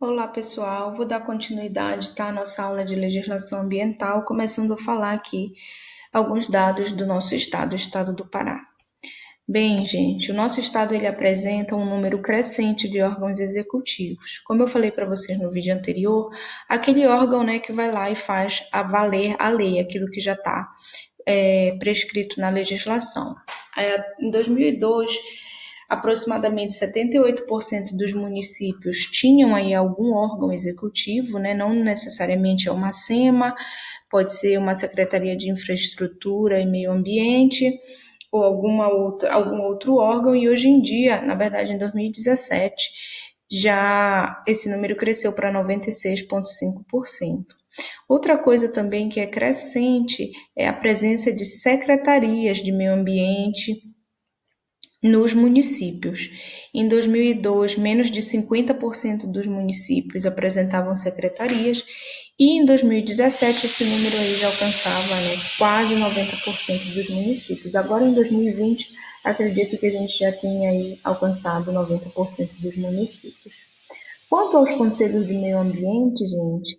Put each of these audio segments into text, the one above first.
Olá, pessoal. Vou dar continuidade, tá, à nossa aula de legislação ambiental, começando a falar aqui alguns dados do nosso estado, o estado do Pará. Bem, gente, o nosso estado ele apresenta um número crescente de órgãos executivos. Como eu falei para vocês no vídeo anterior, aquele órgão, né, que vai lá e faz valer a lei, aquilo que já está prescrito na legislação. Em 2002, aproximadamente 78% dos municípios tinham aí algum órgão executivo, né? Não necessariamente é uma SEMA, pode ser uma Secretaria de Infraestrutura e Meio Ambiente ou algum outro órgão, e hoje em dia, na verdade em 2017, já esse número cresceu para 96,5%. Outra coisa também que é crescente é a presença de secretarias de meio ambiente nos municípios. Em 2002, menos de 50% dos municípios apresentavam secretarias e em 2017 esse número aí já alcançava, né, quase 90% dos municípios. Agora em 2020, acredito que a gente já tenha aí alcançado 90% dos municípios. Quanto aos conselhos de meio ambiente, gente,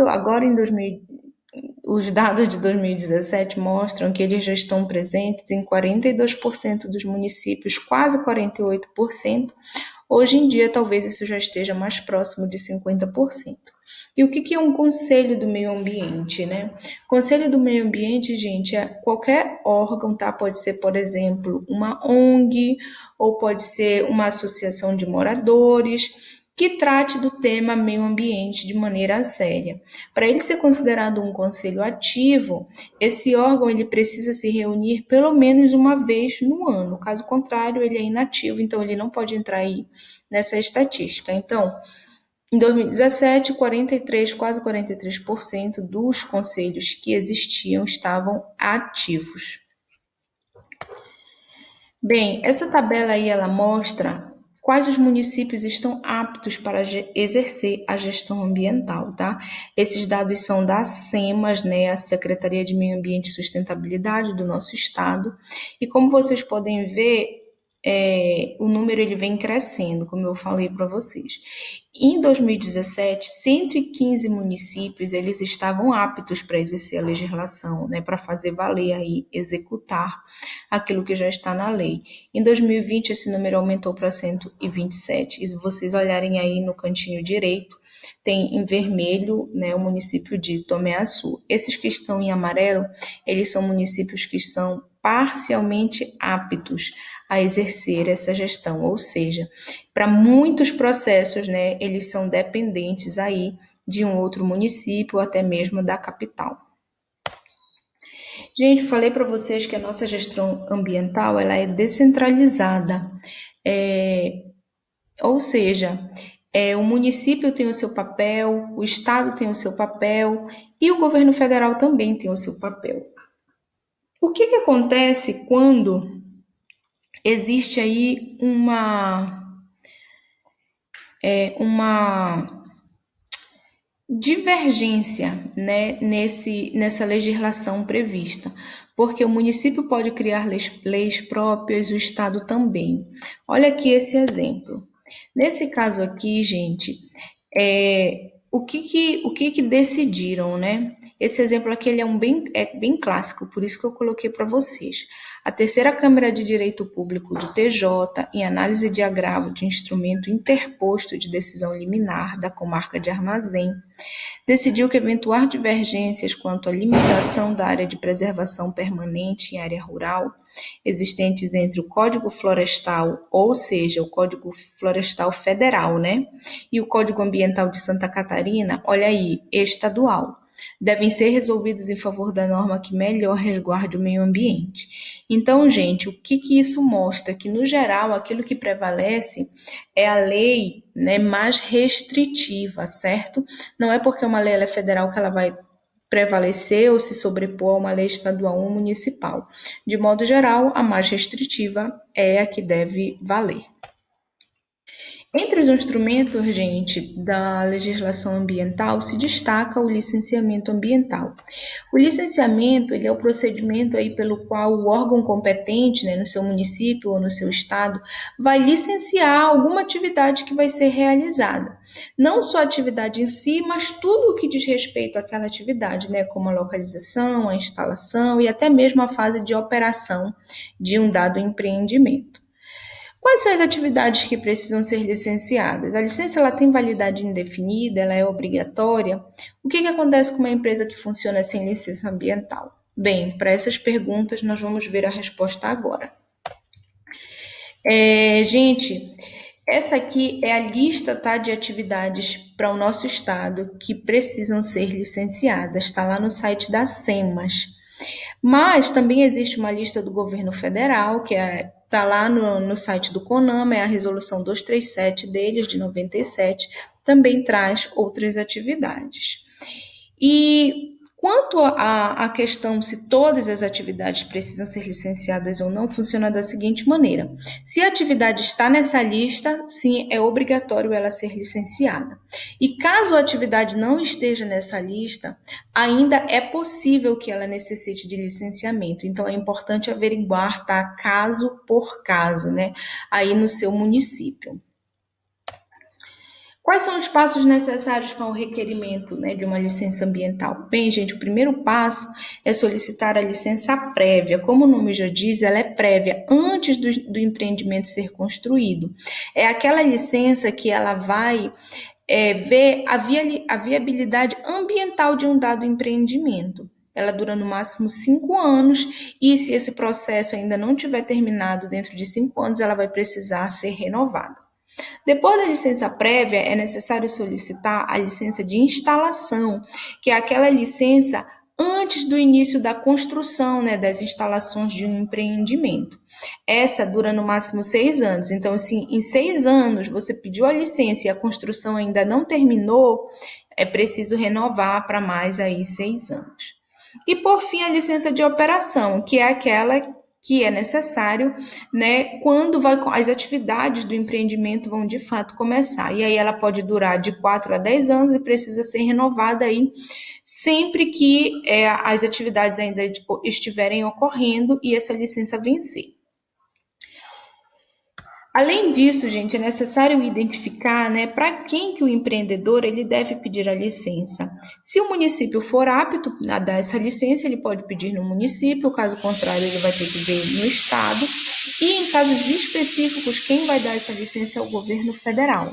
agora em 2000, os dados de 2017 mostram que eles já estão presentes em 42% dos municípios, quase 48%. Hoje em dia, talvez isso já esteja mais próximo de 50%. E o que é um conselho do meio ambiente, né? Conselho do meio ambiente, gente, é qualquer órgão, tá? Pode ser, por exemplo, uma ONG ou pode ser uma associação de moradores que trate do tema meio ambiente de maneira séria. Para ele ser considerado um conselho ativo, esse órgão ele precisa se reunir pelo menos uma vez no ano. Caso contrário, ele é inativo, então ele não pode entrar aí nessa estatística. Então, em 2017, quase 43% dos conselhos que existiam estavam ativos. Bem, essa tabela aí ela mostra quais os municípios estão aptos para exercer a gestão ambiental, tá? Esses dados são da SEMAS, né, a Secretaria de Meio Ambiente e Sustentabilidade do nosso estado. E como vocês podem ver, o número ele vem crescendo, como eu falei para vocês. Em 2017, 115 municípios eles estavam aptos para exercer a legislação, né, para fazer valer aí, executar aquilo que já está na lei. Em 2020, esse número aumentou para 127. E se vocês olharem aí no cantinho direito, tem em vermelho, né, o município de Tomé-Açu. Esses que estão em amarelo, eles são municípios que são parcialmente aptos a exercer essa gestão, ou seja, para muitos processos, né, eles são dependentes aí de um outro município ou até mesmo da capital. Gente, falei para vocês que a nossa gestão ambiental ela é descentralizada, ou seja, o município tem o seu papel, o estado tem o seu papel e o governo federal também tem o seu papel. O que acontece quando existe aí uma divergência, né, nessa legislação prevista? Porque o município pode criar leis próprias, o estado também. Olha aqui esse exemplo. Nesse caso aqui, gente, o que decidiram, né? Esse exemplo aqui ele é bem clássico, por isso que eu coloquei para vocês. A terceira Câmara de Direito Público do TJ, em análise de agravo de instrumento interposto de decisão liminar da comarca de Armazém, decidiu que eventuais divergências quanto à limitação da área de preservação permanente em área rural existentes entre o Código Florestal, ou seja, o Código Florestal Federal, né, e o Código Ambiental de Santa Catarina, olha aí, estadual, devem ser resolvidos em favor da norma que melhor resguarde o meio ambiente. Então, gente, o que isso mostra? Que, no geral, aquilo que prevalece é a lei, né, mais restritiva, certo? Não é porque uma lei é federal que ela vai prevalecer ou se sobrepor a uma lei estadual ou municipal. De modo geral, a mais restritiva é a que deve valer. Entre os instrumentos, gente, da legislação ambiental se destaca o licenciamento ambiental. O licenciamento, ele é o procedimento aí pelo qual o órgão competente, né, no seu município ou no seu estado, vai licenciar alguma atividade que vai ser realizada. Não só a atividade em si, mas tudo o que diz respeito àquela atividade, né, como a localização, a instalação e até mesmo a fase de operação de um dado empreendimento. Quais são as atividades que precisam ser licenciadas? A licença ela tem validade indefinida, ela é obrigatória? O que acontece com uma empresa que funciona sem licença ambiental? Bem, para essas perguntas nós vamos ver a resposta agora. Gente, essa aqui é a lista, tá, de atividades para o nosso estado que precisam ser licenciadas. Está lá no site da SEMAS. Mas também existe uma lista do governo federal, que está lá no site do CONAMA, é a resolução 237 deles, de 97, também traz outras atividades. E quanto à questão se todas as atividades precisam ser licenciadas ou não, funciona da seguinte maneira: se a atividade está nessa lista, sim, é obrigatório ela ser licenciada. E caso a atividade não esteja nessa lista, ainda é possível que ela necessite de licenciamento. Então é importante averiguar, tá, caso por caso, né, aí no seu município. Quais são os passos necessários para o requerimento, né, de uma licença ambiental? Bem, gente, o primeiro passo é solicitar a licença prévia. Como o nome já diz, ela é prévia, antes do empreendimento ser construído. É aquela licença que ela vai ver a viabilidade ambiental de um dado empreendimento. Ela dura no máximo 5 anos e se esse processo ainda não tiver terminado dentro de 5 anos, ela vai precisar ser renovada. Depois da licença prévia, é necessário solicitar a licença de instalação, que é aquela licença antes do início da construção, né, das instalações de um empreendimento. Essa dura no máximo 6 anos. Então, assim, em 6 anos você pediu a licença e a construção ainda não terminou, é preciso renovar para mais aí 6 anos. E por fim, a licença de operação, que é aquela que é necessário, né, quando as atividades do empreendimento vão de fato começar. E aí ela pode durar de 4 a 10 anos e precisa ser renovada aí sempre que as atividades ainda estiverem ocorrendo e essa licença vencer. Além disso, gente, é necessário identificar, né, para quem que o empreendedor ele deve pedir a licença. Se o município for apto a dar essa licença, ele pode pedir no município, caso contrário, ele vai ter que ver no estado. E em casos específicos, quem vai dar essa licença é o governo federal.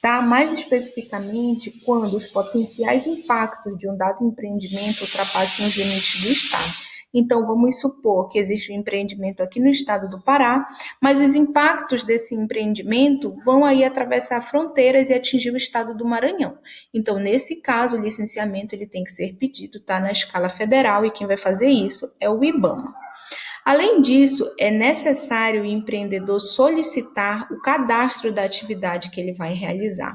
Tá? Mais especificamente, quando os potenciais impactos de um dado empreendimento ultrapassem os limites do estado. Então, vamos supor que existe um empreendimento aqui no estado do Pará, mas os impactos desse empreendimento vão aí atravessar fronteiras e atingir o estado do Maranhão. Então, nesse caso, o licenciamento ele tem que ser pedido, tá, na escala federal, e quem vai fazer isso é o IBAMA. Além disso, é necessário o empreendedor solicitar o cadastro da atividade que ele vai realizar.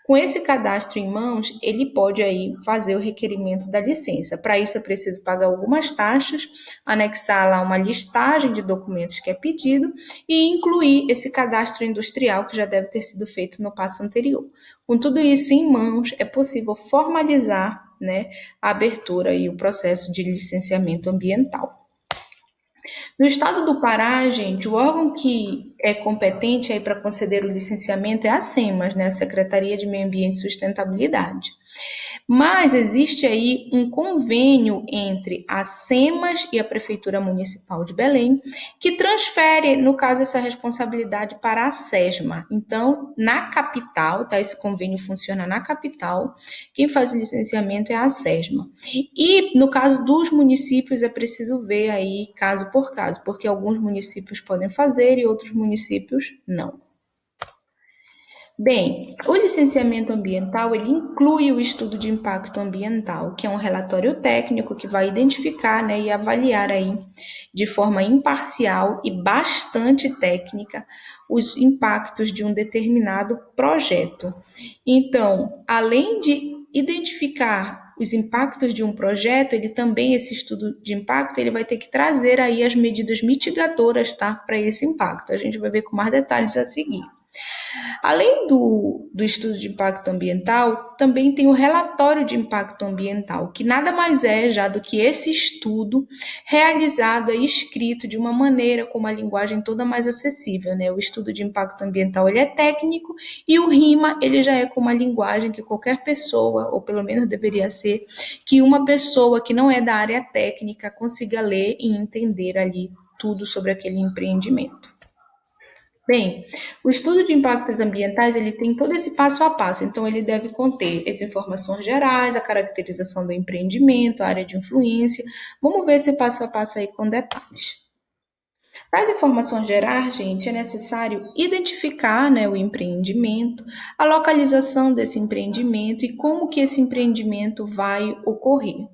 Com esse cadastro em mãos, ele pode aí fazer o requerimento da licença. Para isso, é preciso pagar algumas taxas, anexar lá uma listagem de documentos que é pedido e incluir esse cadastro industrial que já deve ter sido feito no passo anterior. Com tudo isso em mãos, é possível formalizar, né, a abertura e o processo de licenciamento ambiental. No estado do Pará, gente, o órgão que é competente aí para conceder o licenciamento é a SEMAS, né, a Secretaria de Meio Ambiente e Sustentabilidade. Mas existe aí um convênio entre a SEMAS e a Prefeitura Municipal de Belém, que transfere, no caso, essa responsabilidade para a SESMA. Então, na capital, tá? Esse convênio funciona na capital, quem faz o licenciamento é a SESMA. E, no caso dos municípios, é preciso ver aí caso por caso, porque alguns municípios podem fazer e outros municípios não. Bem, o licenciamento ambiental ele inclui o estudo de impacto ambiental, que é um relatório técnico que vai identificar, né, e avaliar aí de forma imparcial e bastante técnica os impactos de um determinado projeto. Então, além de identificar os impactos de um projeto, ele também, esse estudo de impacto, ele vai ter que trazer aí as medidas mitigadoras, tá, para esse impacto. A gente vai ver com mais detalhes a seguir. Além do estudo de impacto ambiental, também tem o relatório de impacto ambiental, que nada mais é já do que esse estudo realizado e escrito de uma maneira com uma linguagem toda mais acessível, né? O estudo de impacto ambiental ele é técnico e o RIMA ele já é com uma linguagem que qualquer pessoa, ou pelo menos deveria ser, que uma pessoa que não é da área técnica consiga ler e entender ali tudo sobre aquele empreendimento. Bem, o estudo de impactos ambientais ele tem todo esse passo a passo, então ele deve conter as informações gerais, a caracterização do empreendimento, a área de influência. Vamos ver esse passo a passo aí com detalhes. Para as informações gerais, gente, é necessário identificar, né, o empreendimento, a localização desse empreendimento e como que esse empreendimento vai ocorrer.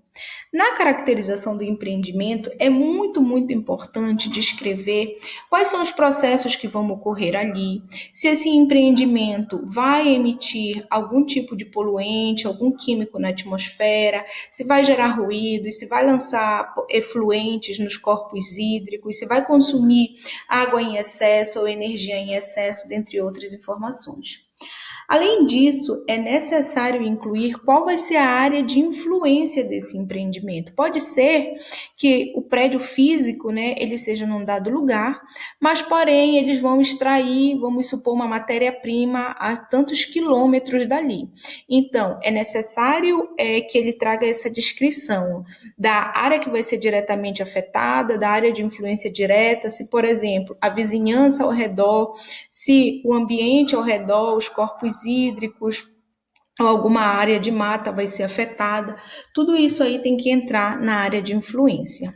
Na caracterização do empreendimento, é muito importante descrever quais são os processos que vão ocorrer ali, se esse empreendimento vai emitir algum tipo de poluente, algum químico na atmosfera, se vai gerar ruído, se vai lançar efluentes nos corpos hídricos, se vai consumir água em excesso ou energia em excesso, dentre outras informações. Além disso, é necessário incluir qual vai ser a área de influência desse empreendimento. Pode ser que o prédio físico, né, ele seja num dado lugar, mas porém eles vão extrair, vamos supor, uma matéria-prima a tantos quilômetros dali. Então, é necessário que ele traga essa descrição da área que vai ser diretamente afetada, da área de influência direta, se, por exemplo, a vizinhança ao redor, se o ambiente ao redor, os corpos hídricos, ou alguma área de mata vai ser afetada, tudo isso aí tem que entrar na área de influência.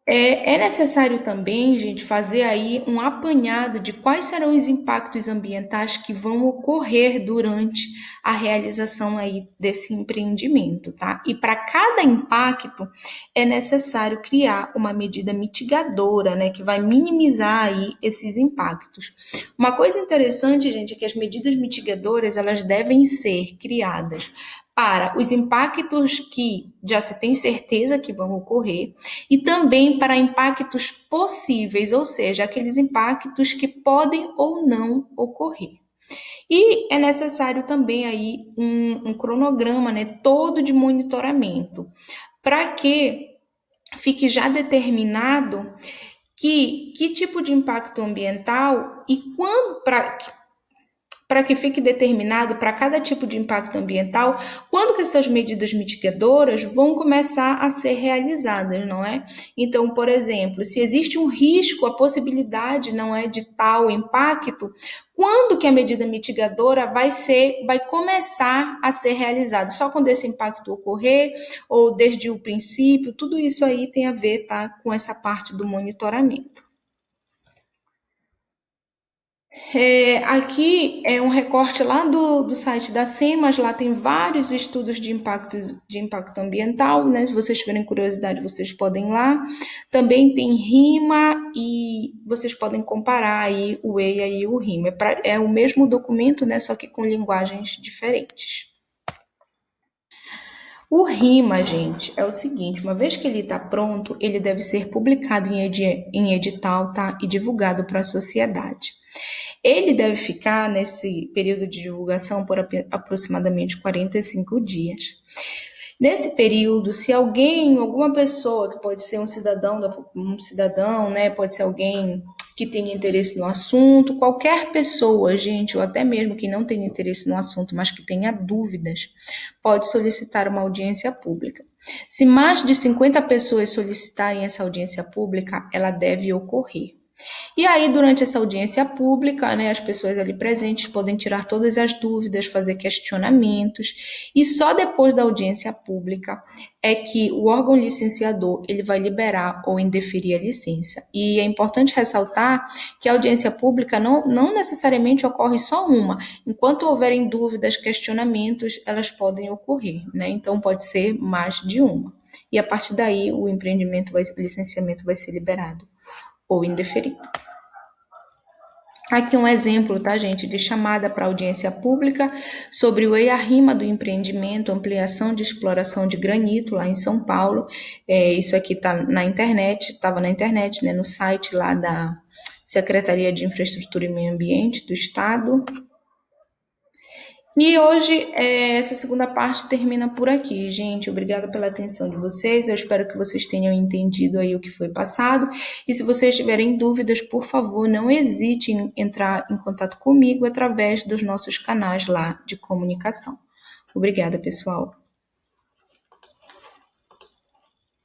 É necessário também, gente, fazer aí um apanhado de quais serão os impactos ambientais que vão ocorrer durante a realização aí desse empreendimento, tá? E para cada impacto é necessário criar uma medida mitigadora, né, que vai minimizar aí esses impactos. Uma coisa interessante, gente, é que as medidas mitigadoras, elas devem ser criadas para os impactos que já se tem certeza que vão ocorrer e também para impactos possíveis, ou seja, aqueles impactos que podem ou não ocorrer. E é necessário também aí um cronograma, né, todo de monitoramento, para que fique já determinado que tipo de impacto ambiental e quando para que fique determinado para cada tipo de impacto ambiental quando que essas medidas mitigadoras vão começar a ser realizadas, não é? Então, por exemplo, se existe um risco, a possibilidade não é de tal impacto, quando que a medida mitigadora vai começar a ser realizada? Só quando esse impacto ocorrer ou desde o princípio? Tudo isso aí tem a ver, tá, com essa parte do monitoramento. Aqui é um recorte lá do site da SEMAS, lá tem vários estudos de impacto ambiental, né? Se vocês tiverem curiosidade, vocês podem ir lá. Também tem RIMA e vocês podem comparar aí o EIA e o RIMA. É o mesmo documento, né? Só que com linguagens diferentes. O RIMA, gente, é o seguinte, uma vez que ele está pronto, ele deve ser publicado em edital, tá? E divulgado para a sociedade. Ele deve ficar nesse período de divulgação por aproximadamente 45 dias. Nesse período, se alguma pessoa, que pode ser um cidadão, né, pode ser alguém que tenha interesse no assunto, qualquer pessoa, gente, ou até mesmo que não tenha interesse no assunto, mas que tenha dúvidas, pode solicitar uma audiência pública. Se mais de 50 pessoas solicitarem essa audiência pública, ela deve ocorrer. E aí, durante essa audiência pública, né, as pessoas ali presentes podem tirar todas as dúvidas, fazer questionamentos, e só depois da audiência pública é que o órgão licenciador ele vai liberar ou indeferir a licença. E é importante ressaltar que a audiência pública não necessariamente ocorre só uma. Enquanto houverem dúvidas, questionamentos, elas podem ocorrer, né? Então, pode ser mais de uma. E a partir daí, o licenciamento vai ser liberado ou indeferido. Aqui um exemplo, tá, gente, de chamada para audiência pública sobre o EIA-RIMA do empreendimento, ampliação de exploração de granito lá em São Paulo. Isso aqui tá na internet, estava na internet, né, no site lá Secretaria de Infraestrutura e Meio Ambiente do Estado. E hoje, essa segunda parte termina por aqui, gente. Obrigada pela atenção de vocês. Eu espero que vocês tenham entendido aí o que foi passado. E se vocês tiverem dúvidas, por favor, não hesite em entrar em contato comigo através dos nossos canais lá de comunicação. Obrigada, pessoal.